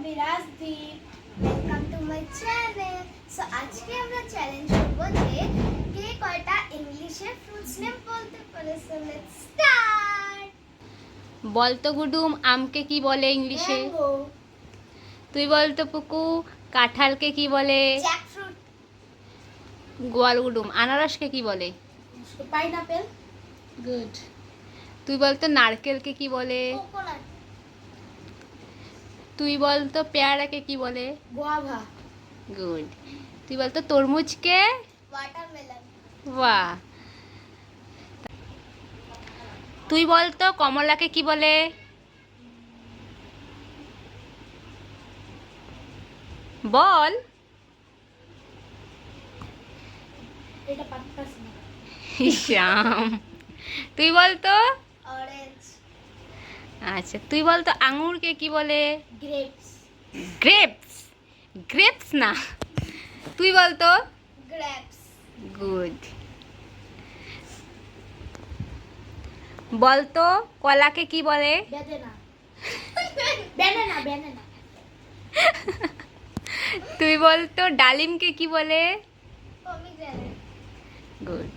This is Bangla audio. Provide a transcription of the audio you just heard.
বিরাজদীপ, welcome to my channel. So আজকে আমরা চ্যালেঞ্জ করব যে কে কয়টা ইংলিশে ফ্রুটস নেম বলতে পারে। So let's start. বলতো গুডুম আমকে কি বলে ইংলিশে? ম্যাঙ্গো, তুই বলতো পুকু কাঁঠালকে কি বলে? জ্যাকফ্রুট, গোয়াল গুডুম আনারসকে কি বলে? Pineapple, good. তুই বলতো নারকেলকে কি বলে? কোকোনাট, তুই বলতো পেয়ারাকে কি বলে? Guava, good. তুই বলতো তরমুজকে? ওয়াটারমেলন, বাহ। তুই বলতো কমলাকে কি বলে? বল। এটা পাততাস না, শ্যাম। তুই বলতো। অরেঞ্জ, আচ্ছা তুই বলতো আঙুরকে কি বলে? Grapes, grapes. গ্রেপস না, তুই বলতো। Grapes, good. বলতো কলাকে কি বলে? বেদানা, ব্যানানা, ব্যানানা, তুই বলতো ডালিমকে কি বলে? পমিগ্রেনেট। গুড।